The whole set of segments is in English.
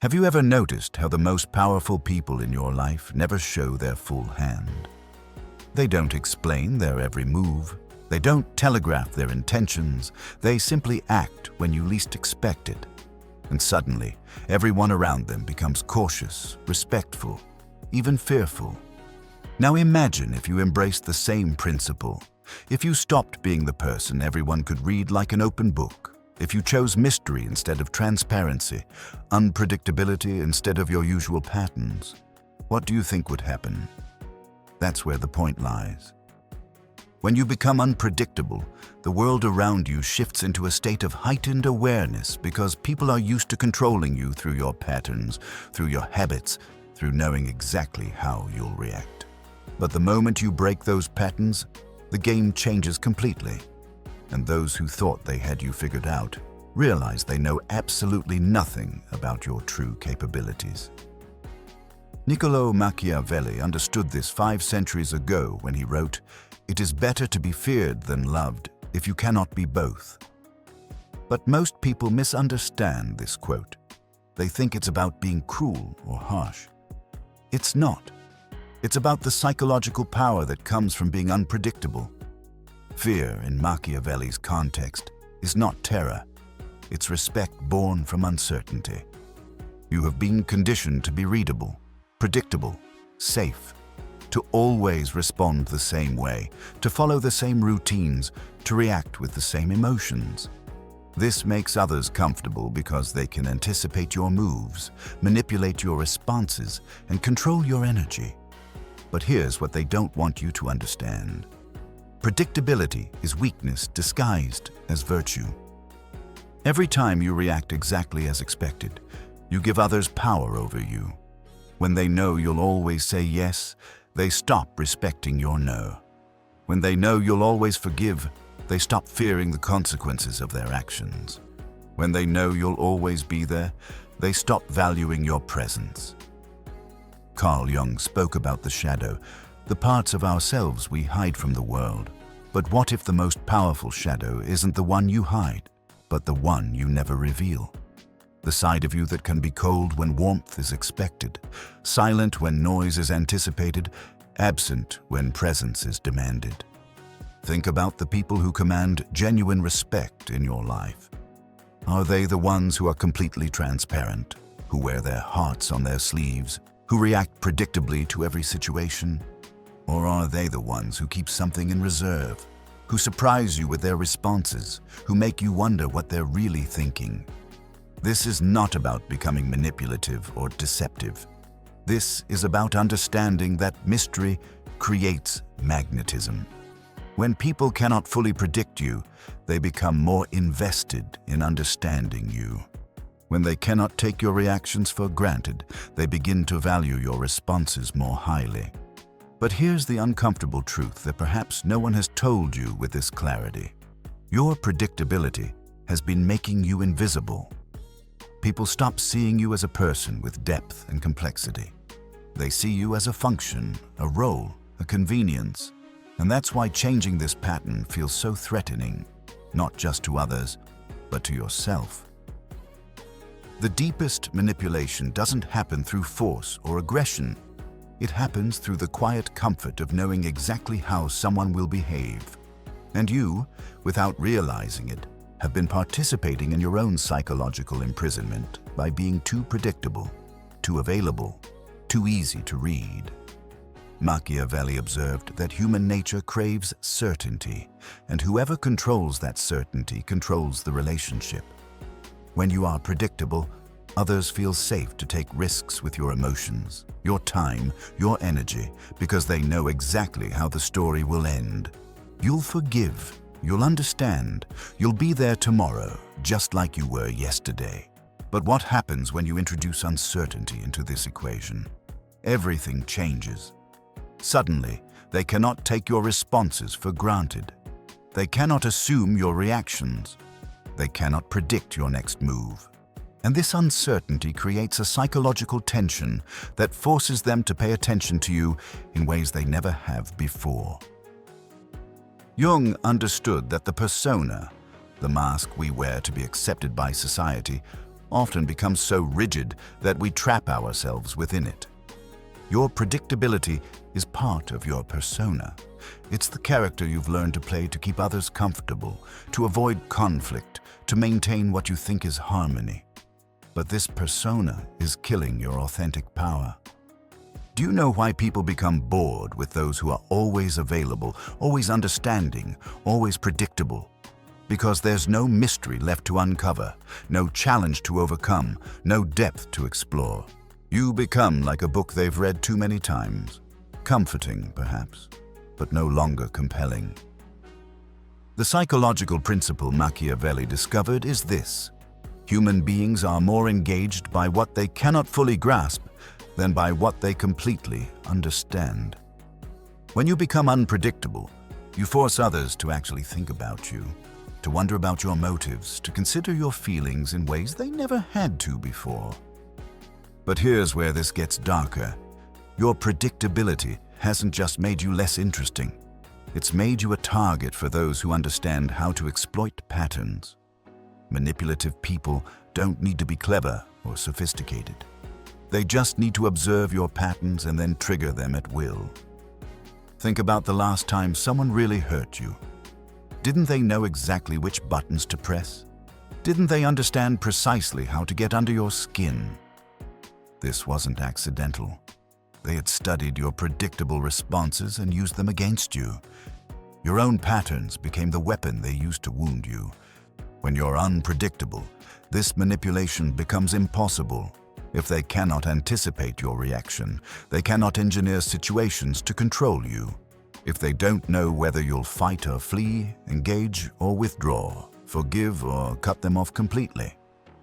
Have you ever noticed how the most powerful people in your life never show their full hand? They don't explain their every move. They don't telegraph their intentions. They simply act when you least expect it. And suddenly, everyone around them becomes cautious, respectful, even fearful. Now imagine if you embraced the same principle. If you stopped being the person everyone could read like an open book. If you chose mystery instead of transparency, unpredictability instead of your usual patterns, what do you think would happen? That's where the point lies. When you become unpredictable, the world around you shifts into a state of heightened awareness because people are used to controlling you through your patterns, through your habits, through knowing exactly how you'll react. But the moment you break those patterns, the game changes completely. And those who thought they had you figured out realize they know absolutely nothing about your true capabilities. Niccolò Machiavelli understood this 5 centuries ago when he wrote, "It is better to be feared than loved if you cannot be both." But most people misunderstand this quote. They think it's about being cruel or harsh. It's not. It's about the psychological power that comes from being unpredictable. Fear, in Machiavelli's context, is not terror. It's respect born from uncertainty. You have been conditioned to be readable, predictable, safe, to always respond the same way, to follow the same routines, to react with the same emotions. This makes others comfortable because they can anticipate your moves, manipulate your responses, and control your energy. But here's what they don't want you to understand. Predictability is weakness disguised as virtue. Every time you react exactly as expected, you give others power over you. When they know you'll always say yes, they stop respecting your no. When they know you'll always forgive, they stop fearing the consequences of their actions. When they know you'll always be there, they stop valuing your presence. Carl Jung spoke about the shadow, the parts of ourselves we hide from the world. But what if the most powerful shadow isn't the one you hide, but the one you never reveal? The side of you that can be cold when warmth is expected, silent when noise is anticipated, absent when presence is demanded. Think about the people who command genuine respect in your life. Are they the ones who are completely transparent, who wear their hearts on their sleeves, who react predictably to every situation? Or are they the ones who keep something in reserve, who surprise you with their responses, who make you wonder what they're really thinking? This is not about becoming manipulative or deceptive. This is about understanding that mystery creates magnetism. When people cannot fully predict you, they become more invested in understanding you. When they cannot take your reactions for granted, they begin to value your responses more highly. But here's the uncomfortable truth that perhaps no one has told you with this clarity. Your predictability has been making you invisible. People stop seeing you as a person with depth and complexity. They see you as a function, a role, a convenience. And that's why changing this pattern feels so threatening, not just to others, but to yourself. The deepest manipulation doesn't happen through force or aggression. It happens through the quiet comfort of knowing exactly how someone will behave. And you, without realizing it, have been participating in your own psychological imprisonment by being too predictable, too available, too easy to read. Machiavelli observed that human nature craves certainty, and whoever controls that certainty controls the relationship. When you are predictable, others feel safe to take risks with your emotions, your time, your energy, because they know exactly how the story will end. You'll forgive, you'll understand, you'll be there tomorrow, just like you were yesterday. But what happens when you introduce uncertainty into this equation? Everything changes. Suddenly, they cannot take your responses for granted. They cannot assume your reactions. They cannot predict your next move. And this uncertainty creates a psychological tension that forces them to pay attention to you in ways they never have before. Jung understood that the persona, the mask we wear to be accepted by society, often becomes so rigid that we trap ourselves within it. Your predictability is part of your persona. It's the character you've learned to play to keep others comfortable, to avoid conflict, to maintain what you think is harmony. But this persona is killing your authentic power. Do you know why people become bored with those who are always available, always understanding, always predictable? Because there's no mystery left to uncover, no challenge to overcome, no depth to explore. You become like a book they've read too many times. Comforting, perhaps, but no longer compelling. The psychological principle Machiavelli discovered is this: human beings are more engaged by what they cannot fully grasp than by what they completely understand. When you become unpredictable, you force others to actually think about you, to wonder about your motives, to consider your feelings in ways they never had to before. But here's where this gets darker. Your predictability hasn't just made you less interesting. It's made you a target for those who understand how to exploit patterns. Manipulative people don't need to be clever or sophisticated. They just need to observe your patterns and then trigger them at will. Think about the last time someone really hurt you. Didn't they know exactly which buttons to press? Didn't they understand precisely how to get under your skin? This wasn't accidental. They had studied your predictable responses and used them against you. Your own patterns became the weapon they used to wound you. When you're unpredictable, this manipulation becomes impossible. If they cannot anticipate your reaction, they cannot engineer situations to control you. If they don't know whether you'll fight or flee, engage or withdraw, forgive or cut them off completely,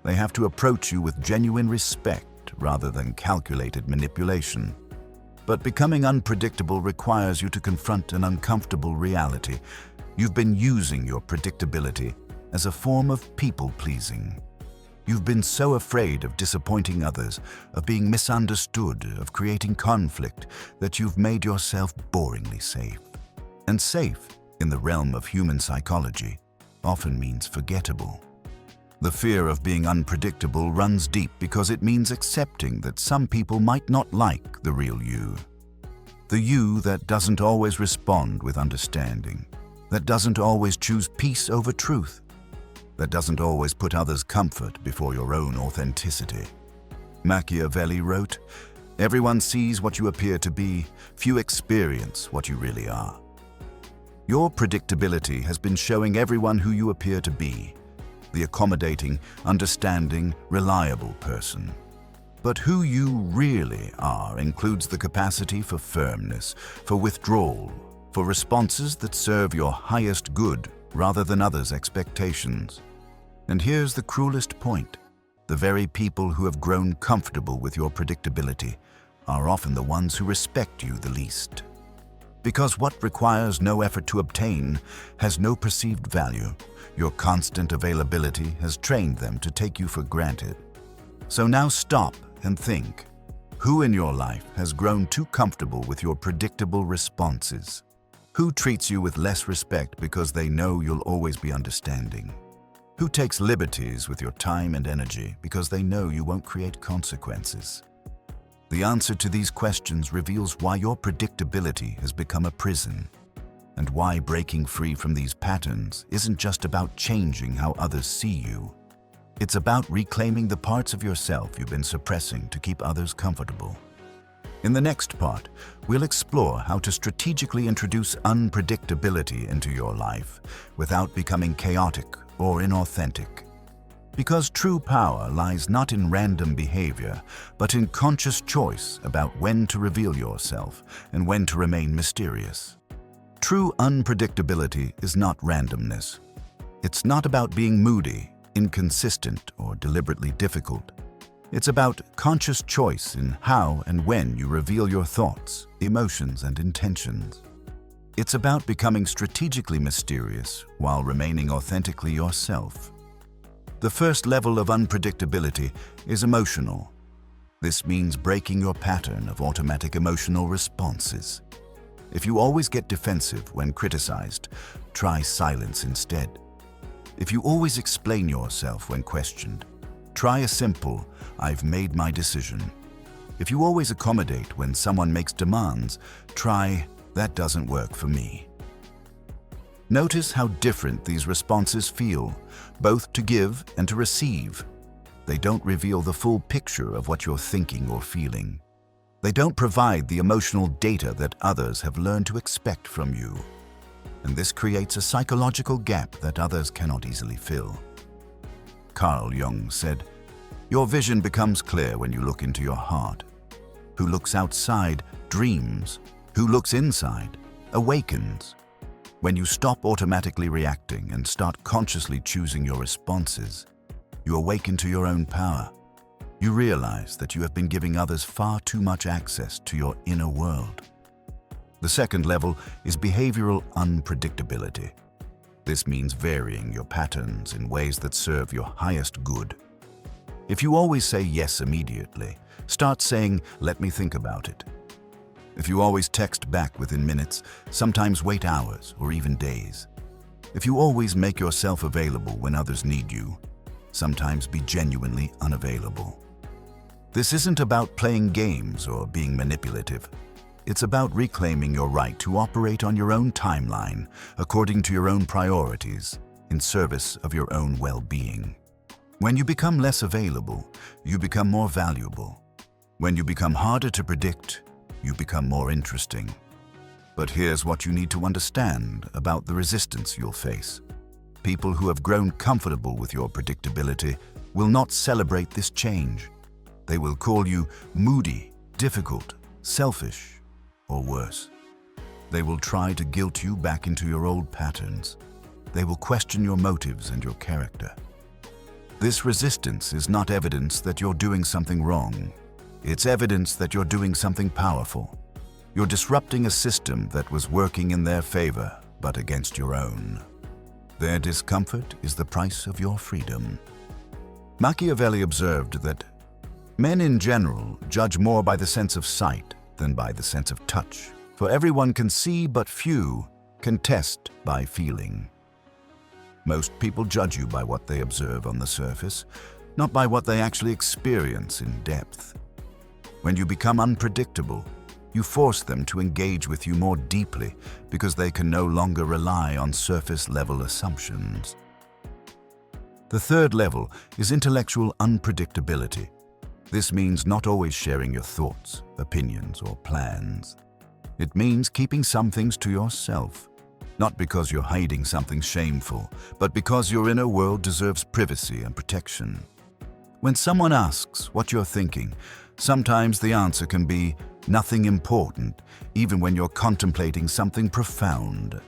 they have to approach you with genuine respect rather than calculated manipulation. But becoming unpredictable requires you to confront an uncomfortable reality. You've been using your predictability as a form of people-pleasing. You've been so afraid of disappointing others, of being misunderstood, of creating conflict, that you've made yourself boringly safe. And safe, in the realm of human psychology, often means forgettable. The fear of being unpredictable runs deep because it means accepting that some people might not like the real you. The you that doesn't always respond with understanding, that doesn't always choose peace over truth, that doesn't always put others' comfort before your own authenticity. Machiavelli wrote, "Everyone sees what you appear to be, few experience what you really are." Your predictability has been showing everyone who you appear to be, the accommodating, understanding, reliable person. But who you really are includes the capacity for firmness, for withdrawal, for responses that serve your highest good rather than others' expectations. And here's the cruelest point. The very people who have grown comfortable with your predictability are often the ones who respect you the least. Because what requires no effort to obtain has no perceived value. Your constant availability has trained them to take you for granted. So now stop and think. Who in your life has grown too comfortable with your predictable responses? Who treats you with less respect because they know you'll always be understanding? Who takes liberties with your time and energy because they know you won't create consequences? The answer to these questions reveals why your predictability has become a prison, and why breaking free from these patterns isn't just about changing how others see you. It's about reclaiming the parts of yourself you've been suppressing to keep others comfortable. In the next part, we'll explore how to strategically introduce unpredictability into your life without becoming chaotic or inauthentic. Because true power lies not in random behavior, but in conscious choice about when to reveal yourself and when to remain mysterious. True unpredictability is not randomness. It's not about being moody, inconsistent, or deliberately difficult. It's about conscious choice in how and when you reveal your thoughts, emotions, and intentions. It's about becoming strategically mysterious while remaining authentically yourself. The first level of unpredictability is emotional. This means breaking your pattern of automatic emotional responses. If you always get defensive when criticized, try silence instead. If you always explain yourself when questioned, try a simple, "I've made my decision." If you always accommodate when someone makes demands, try, "That doesn't work for me." Notice how different these responses feel, both to give and to receive. They don't reveal the full picture of what you're thinking or feeling. They don't provide the emotional data that others have learned to expect from you. And this creates a psychological gap that others cannot easily fill. Carl Jung said, "Your vision becomes clear when you look into your heart. Who looks outside dreams. Who looks inside awakens." When you stop automatically reacting and start consciously choosing your responses, you awaken to your own power. You realize that you have been giving others far too much access to your inner world. The second level is behavioral unpredictability. This means varying your patterns in ways that serve your highest good. If you always say yes immediately, start saying, "Let me think about it." If you always text back within minutes, sometimes wait hours or even days. If you always make yourself available when others need you, sometimes be genuinely unavailable. This isn't about playing games or being manipulative. It's about reclaiming your right to operate on your own timeline, according to your own priorities, in service of your own well-being. When you become less available, you become more valuable. When you become harder to predict, you become more interesting. But here's what you need to understand about the resistance you'll face. People who have grown comfortable with your predictability will not celebrate this change. They will call you moody, difficult, selfish, or worse. They will try to guilt you back into your old patterns. They will question your motives and your character. This resistance is not evidence that you're doing something wrong. It's evidence that you're doing something powerful. You're disrupting a system that was working in their favor, but against your own. Their discomfort is the price of your freedom. Machiavelli observed that men in general judge more by the sense of sight than by the sense of touch, for everyone can see but few can test by feeling. Most people judge you by what they observe on the surface, not by what they actually experience in depth. When you become unpredictable, you force them to engage with you more deeply because they can no longer rely on surface-level assumptions. The third level is intellectual unpredictability. This means not always sharing your thoughts, opinions, or plans. It means keeping some things to yourself, not because you're hiding something shameful, but because your inner world deserves privacy and protection. When someone asks what you're thinking, sometimes the answer can be nothing important, even when you're contemplating something profound.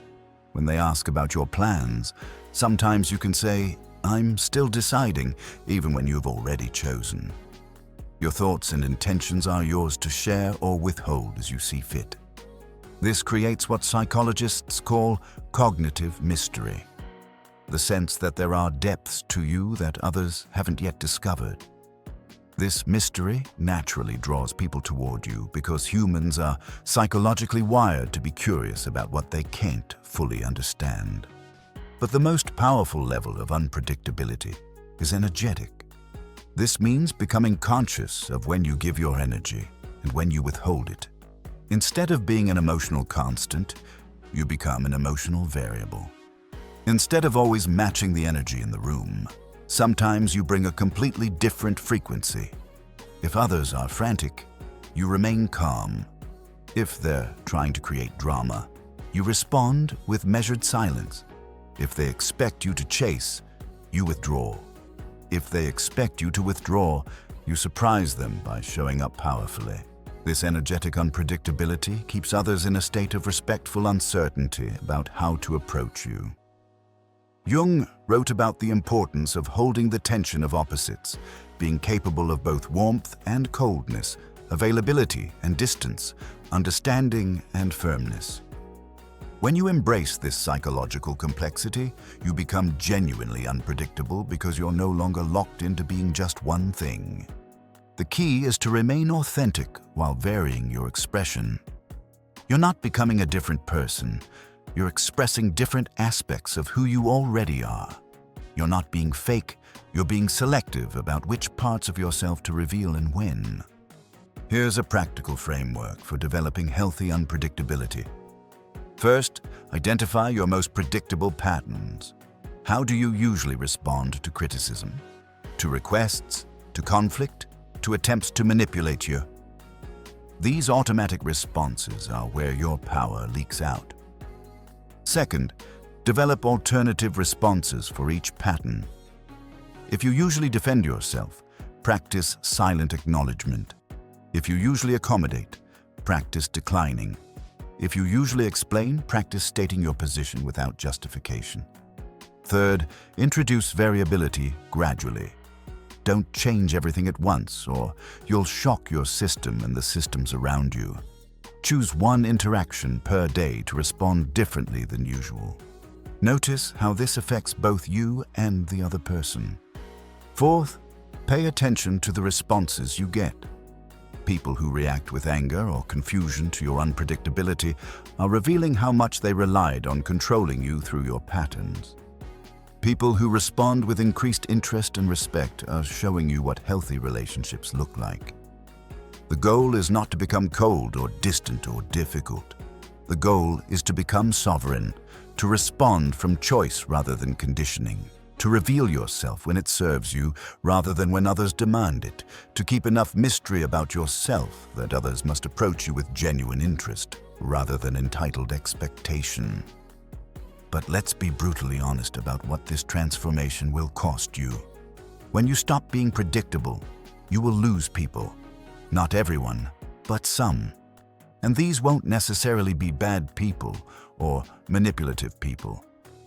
When they ask about your plans, sometimes you can say, "I'm still deciding," even when you've already chosen. Your thoughts and intentions are yours to share or withhold as you see fit. This creates what psychologists call cognitive mystery, the sense that there are depths to you that others haven't yet discovered. This mystery naturally draws people toward you because humans are psychologically wired to be curious about what they can't fully understand. But the most powerful level of unpredictability is energetic. This means becoming conscious of when you give your energy and when you withhold it. Instead of being an emotional constant, you become an emotional variable. Instead of always matching the energy in the room, sometimes you bring a completely different frequency. If others are frantic, you remain calm. If they're trying to create drama, you respond with measured silence. If they expect you to chase, you withdraw. If they expect you to withdraw, you surprise them by showing up powerfully. This energetic unpredictability keeps others in a state of respectful uncertainty about how to approach you. Jung wrote about the importance of holding the tension of opposites, being capable of both warmth and coldness, availability and distance, understanding and firmness. When you embrace this psychological complexity, you become genuinely unpredictable because you're no longer locked into being just one thing. The key is to remain authentic while varying your expression. You're not becoming a different person. You're expressing different aspects of who you already are. You're not being fake, you're being selective about which parts of yourself to reveal and when. Here's a practical framework for developing healthy unpredictability. First, identify your most predictable patterns. How do you usually respond to criticism, to requests, to conflict, to attempts to manipulate you? These automatic responses are where your power leaks out. Second, develop alternative responses for each pattern. If you usually defend yourself, practice silent acknowledgement. If you usually accommodate, practice declining. If you usually explain, practice stating your position without justification. Third, introduce variability gradually. Don't change everything at once, or you'll shock your system and the systems around you. Choose one interaction per day to respond differently than usual. Notice how this affects both you and the other person. Fourth, pay attention to the responses you get. People who react with anger or confusion to your unpredictability are revealing how much they relied on controlling you through your patterns. People who respond with increased interest and respect are showing you what healthy relationships look like. The goal is not to become cold or distant or difficult. The goal is to become sovereign, to respond from choice rather than conditioning, to reveal yourself when it serves you rather than when others demand it, to keep enough mystery about yourself that others must approach you with genuine interest rather than entitled expectation. But let's be brutally honest about what this transformation will cost you. When you stop being predictable, you will lose people. Not everyone, but some. And these won't necessarily be bad people or manipulative people.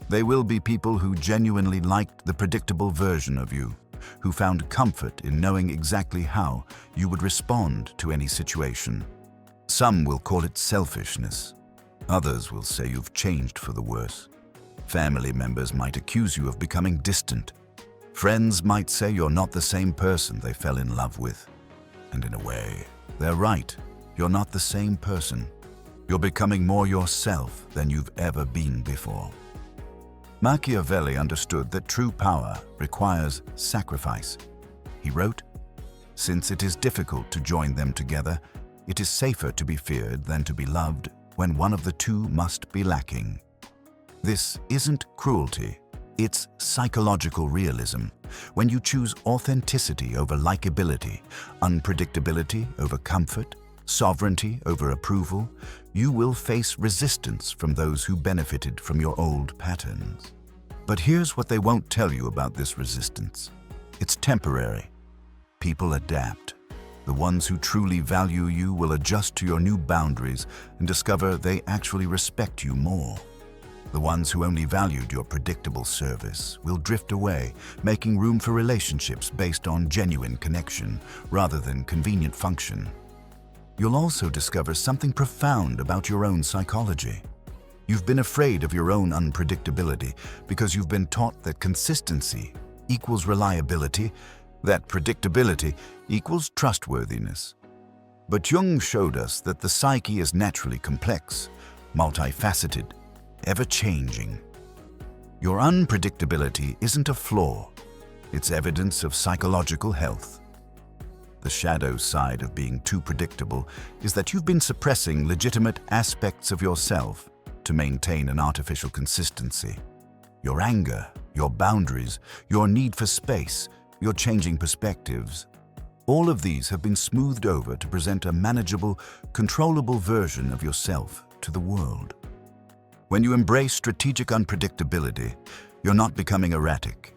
They will be people who genuinely liked the predictable version of you, who found comfort in knowing exactly how you would respond to any situation. Some will call it selfishness. Others will say you've changed for the worse. Family members might accuse you of becoming distant. Friends might say you're not the same person they fell in love with. And in a way, they're right. You're not the same person. You're becoming more yourself than you've ever been before. Machiavelli understood that true power requires sacrifice. He wrote, "Since it is difficult to join them together, it is safer to be feared than to be loved when one of the two must be lacking." This isn't cruelty, it's psychological realism. When you choose authenticity over likability, unpredictability over comfort, sovereignty over approval, you will face resistance from those who benefited from your old patterns. But here's what they won't tell you about this resistance. It's temporary. People adapt. The ones who truly value you will adjust to your new boundaries and discover they actually respect you more. The ones who only valued your predictable service will drift away, making room for relationships based on genuine connection rather than convenient function. You'll also discover something profound about your own psychology. You've been afraid of your own unpredictability because you've been taught that consistency equals reliability, that predictability equals trustworthiness. But Jung showed us that the psyche is naturally complex, multifaceted, ever-changing. Your unpredictability isn't a flaw, it's evidence of psychological health. The shadow side of being too predictable is that you've been suppressing legitimate aspects of yourself to maintain an artificial consistency. Your anger, your boundaries, your need for space, your changing perspectives, all of these have been smoothed over to present a manageable, controllable version of yourself to the world. When you embrace strategic unpredictability, you're not becoming erratic.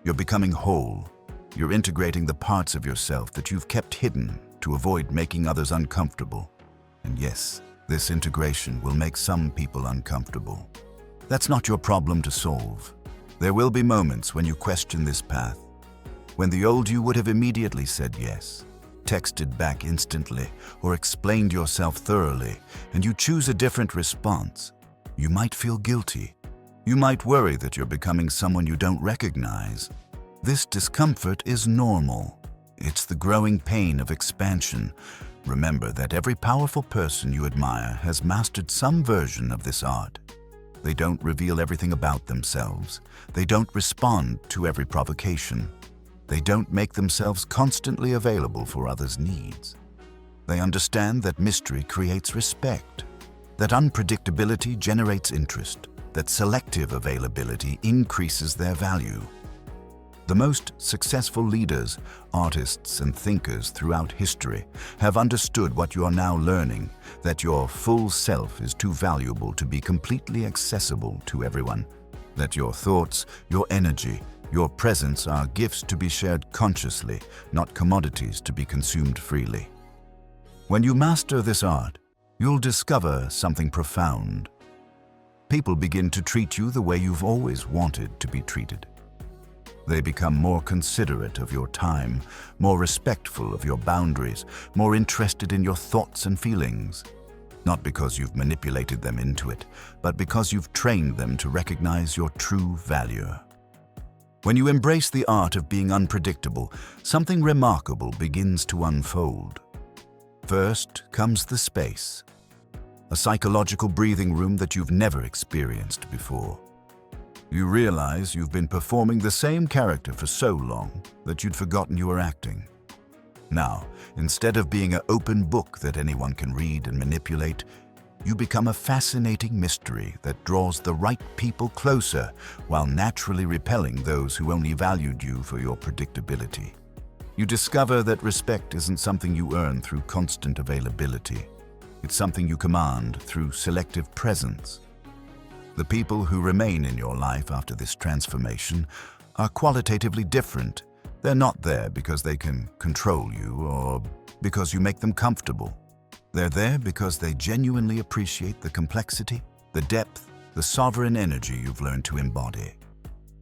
You're becoming whole. You're integrating the parts of yourself that you've kept hidden to avoid making others uncomfortable. And yes, this integration will make some people uncomfortable. That's not your problem to solve. There will be moments when you question this path, when the old you would have immediately said yes, texted back instantly, or explained yourself thoroughly, and you choose a different response. You might feel guilty. You might worry that you're becoming someone you don't recognize. This discomfort is normal. It's the growing pain of expansion. Remember that every powerful person you admire has mastered some version of this art. They don't reveal everything about themselves. They don't respond to every provocation. They don't make themselves constantly available for others' needs. They understand that mystery creates respect, that unpredictability generates interest, that selective availability increases their value. The most successful leaders, artists, and thinkers throughout history have understood what you are now learning, that your full self is too valuable to be completely accessible to everyone, that your thoughts, your energy, your presence are gifts to be shared consciously, not commodities to be consumed freely. When you master this art, you'll discover something profound. People begin to treat you the way you've always wanted to be treated. They become more considerate of your time, more respectful of your boundaries, more interested in your thoughts and feelings. Not because you've manipulated them into it, but because you've trained them to recognize your true value. When you embrace the art of being unpredictable, something remarkable begins to unfold. First comes the space, a psychological breathing room that you've never experienced before. You realize you've been performing the same character for so long that you'd forgotten you were acting. Now, instead of being an open book that anyone can read and manipulate, you become a fascinating mystery that draws the right people closer while naturally repelling those who only valued you for your predictability. You discover that respect isn't something you earn through constant availability. It's something you command through selective presence. The people who remain in your life after this transformation are qualitatively different. They're not there because they can control you or because you make them comfortable. They're there because they genuinely appreciate the complexity, the depth, the sovereign energy you've learned to embody.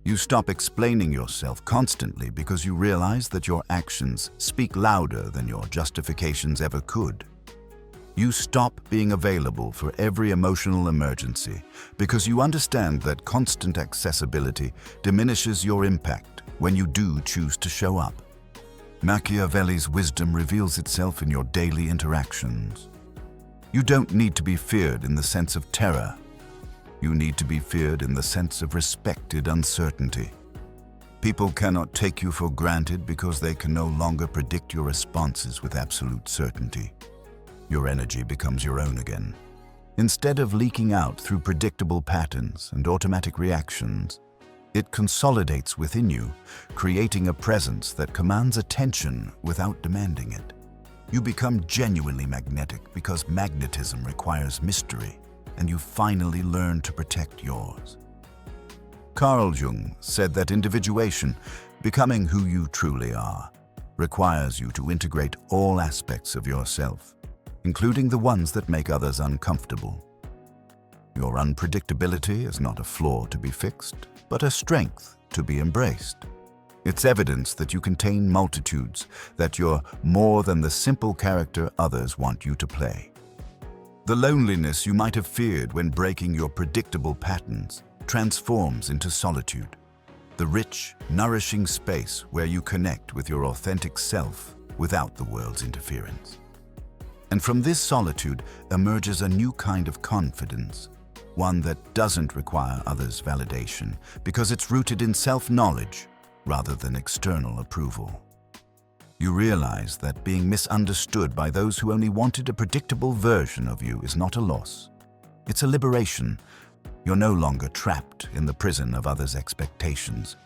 You stop explaining yourself constantly because you realize that your actions speak louder than your justifications ever could. You stop being available for every emotional emergency because you understand that constant accessibility diminishes your impact when you do choose to show up. Machiavelli's wisdom reveals itself in your daily interactions. You don't need to be feared in the sense of terror. You need to be feared in the sense of respected uncertainty. People cannot take you for granted because they can no longer predict your responses with absolute certainty. Your energy becomes your own again. Instead of leaking out through predictable patterns and automatic reactions, it consolidates within you, creating a presence that commands attention without demanding it. You become genuinely magnetic because magnetism requires mystery, and you finally learn to protect yours. Carl Jung said that individuation, becoming who you truly are, requires you to integrate all aspects of yourself, including the ones that make others uncomfortable. Your unpredictability is not a flaw to be fixed, but a strength to be embraced. It's evidence that you contain multitudes, that you're more than the simple character others want you to play. The loneliness you might have feared when breaking your predictable patterns transforms into solitude, the rich, nourishing space where you connect with your authentic self without the world's interference. And from this solitude emerges a new kind of confidence, one that doesn't require others' validation because it's rooted in self-knowledge rather than external approval. You realize that being misunderstood by those who only wanted a predictable version of you is not a loss. It's a liberation. You're no longer trapped in the prison of others' expectations.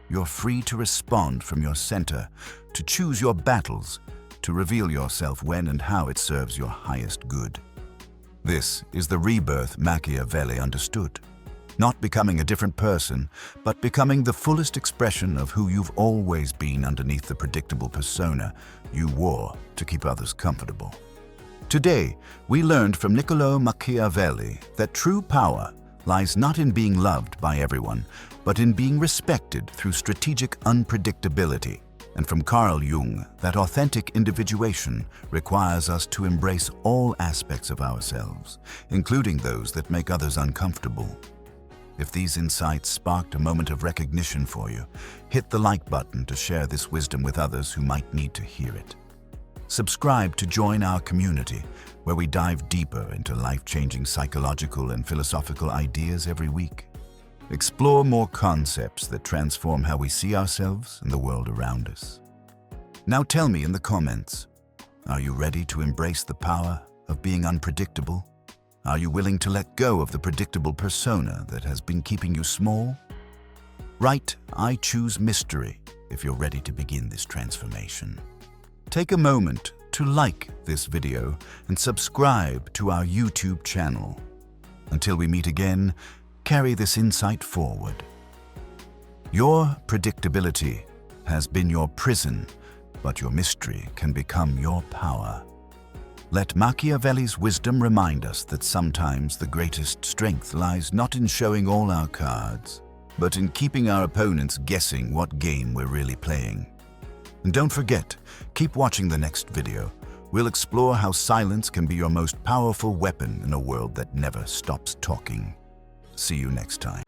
You're free to respond from your center, to choose your battles, to reveal yourself when and how it serves your highest good. This is the rebirth Machiavelli understood. Not becoming a different person, but becoming the fullest expression of who you've always been underneath the predictable persona you wore to keep others comfortable. Today, we learned from Niccolò Machiavelli that true power lies not in being loved by everyone, but in being respected through strategic unpredictability. And from Carl Jung, that authentic individuation requires us to embrace all aspects of ourselves, including those that make others uncomfortable. If these insights sparked a moment of recognition for you, hit the like button to share this wisdom with others who might need to hear it. Subscribe to join our community, where we dive deeper into life-changing psychological and philosophical ideas every week. Explore more concepts that transform how we see ourselves and the world around us. Now tell me in the comments, are you ready to embrace the power of being unpredictable? Are you willing to let go of the predictable persona that has been keeping you small? Write, "I choose mystery," if you're ready to begin this transformation. Take a moment to like this video and subscribe to our YouTube channel. Until we meet again, carry this insight forward. Your predictability has been your prison, but your mystery can become your power. Let Machiavelli's wisdom remind us that sometimes the greatest strength lies not in showing all our cards, but in keeping our opponents guessing what game we're really playing. And don't forget, keep watching the next video. We'll explore how silence can be your most powerful weapon in a world that never stops talking. See you next time.